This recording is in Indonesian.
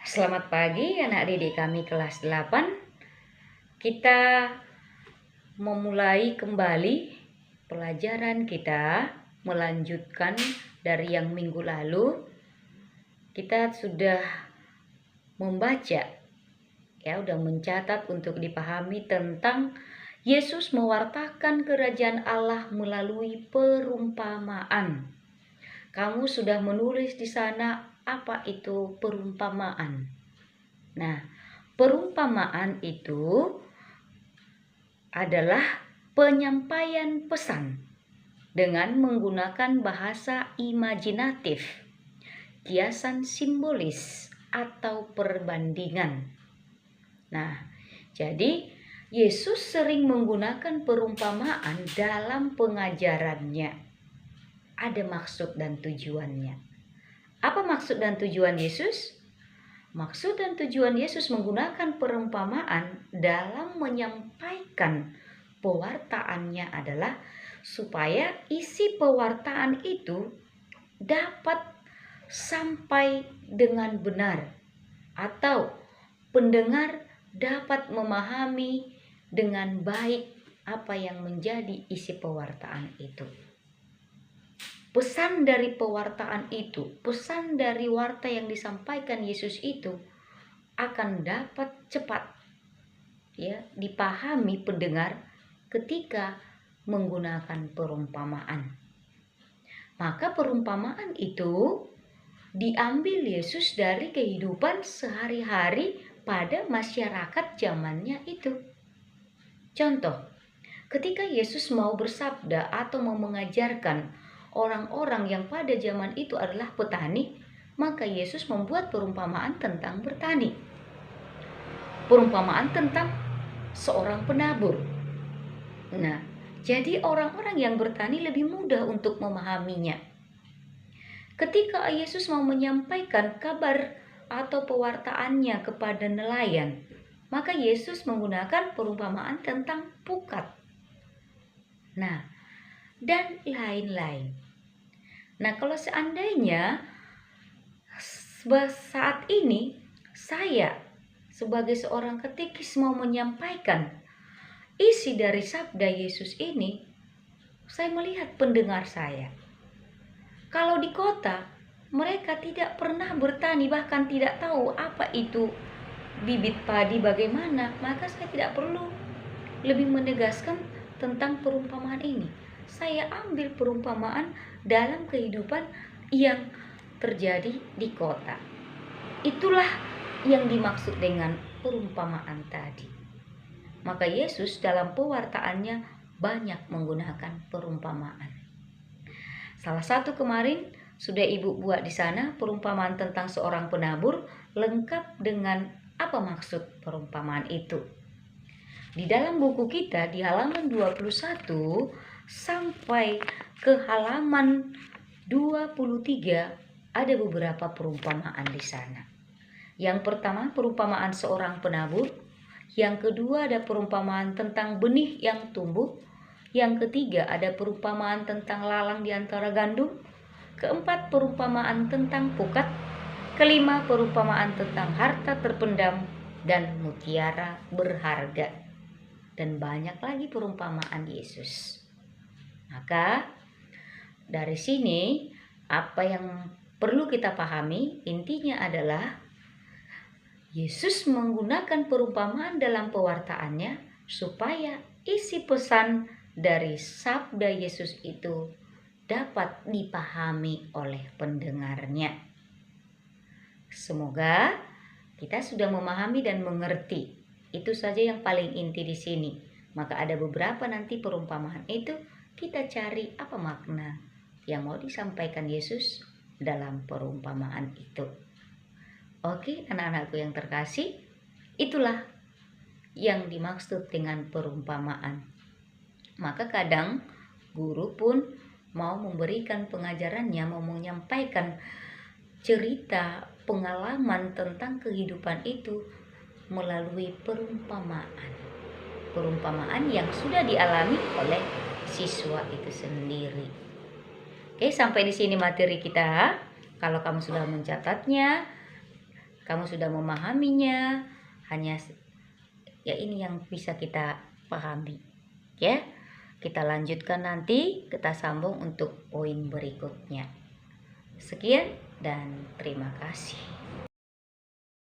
Selamat pagi anak didik kami kelas 8. Kita memulai kembali pelajaran kita, melanjutkan dari yang minggu lalu. Kita sudah membaca, udah mencatat untuk dipahami tentang Yesus mewartakan kerajaan Allah melalui perumpamaan. Kamu sudah menulis di sana apa itu perumpamaan. Nah, perumpamaan itu adalah penyampaian pesan dengan menggunakan bahasa imajinatif, kiasan simbolis, atau perbandingan. Nah, jadi Yesus sering menggunakan perumpamaan dalam pengajarannya. Ada maksud dan tujuannya. Apa maksud dan tujuan Yesus? Maksud dan tujuan Yesus menggunakan perumpamaan dalam menyampaikan pewartaannya adalah supaya isi pewartaan itu dapat sampai dengan benar atau pendengar dapat memahami dengan baik apa yang menjadi isi pewartaan itu. Pesan dari pewartaan itu, pesan dari warta yang disampaikan Yesus itu akan dapat cepat dipahami pendengar ketika menggunakan perumpamaan. Maka perumpamaan itu diambil Yesus dari kehidupan sehari-hari pada masyarakat zamannya itu. Contoh, ketika Yesus mau bersabda atau mau mengajarkan orang-orang yang pada zaman itu adalah petani, maka Yesus membuat perumpamaan tentang bertani. Perumpamaan tentang seorang penabur. Nah, jadi orang-orang yang bertani lebih mudah untuk memahaminya. Ketika Yesus mau menyampaikan kabar atau pewartaannya kepada nelayan, maka Yesus menggunakan perumpamaan tentang pukat. Nah, dan lain-lain. Nah, kalau seandainya saat ini saya sebagai seorang katekis mau menyampaikan isi dari sabda Yesus ini, saya melihat pendengar saya. Kalau di kota, mereka tidak pernah bertani, bahkan tidak tahu apa itu bibit padi bagaimana, maka saya tidak perlu lebih menegaskan tentang perumpamaan ini. Saya ambil perumpamaan dalam kehidupan yang terjadi di kota. Itulah yang dimaksud dengan perumpamaan tadi. Maka Yesus dalam pewartaannya banyak menggunakan perumpamaan. Salah satu kemarin sudah Ibu buat di sana perumpamaan tentang seorang penabur, lengkap dengan apa maksud perumpamaan itu. Di dalam buku kita di halaman 21 sampai ke halaman 23 ada beberapa perumpamaan di sana. Yang pertama perumpamaan seorang penabur, yang kedua ada perumpamaan tentang benih yang tumbuh, yang ketiga ada perumpamaan tentang lalang di antara gandum, keempat perumpamaan tentang pukat, kelima perumpamaan tentang harta terpendam dan mutiara berharga, dan banyak lagi perumpamaan Yesus. Maka dari sini apa yang perlu kita pahami intinya adalah Yesus menggunakan perumpamaan dalam pewartaannya supaya isi pesan dari sabda Yesus itu dapat dipahami oleh pendengarnya. Semoga kita sudah memahami dan mengerti. Itu saja yang paling inti di sini. Maka ada beberapa nanti perumpamaan itu kita cari apa makna yang mau disampaikan Yesus dalam perumpamaan itu. Oke, anak-anakku yang terkasih, itulah yang dimaksud dengan perumpamaan. Maka kadang guru pun mau memberikan pengajarannya, mau menyampaikan cerita pengalaman tentang kehidupan itu melalui perumpamaan. Perumpamaan yang sudah dialami oleh siswa itu sendiri. Oke, sampai di sini materi kita. Kalau kamu sudah mencatatnya, kamu sudah memahaminya, hanya ya ini yang bisa kita pahami. Ya, kita lanjutkan nanti, kita sambung untuk poin berikutnya. Sekian dan terima kasih.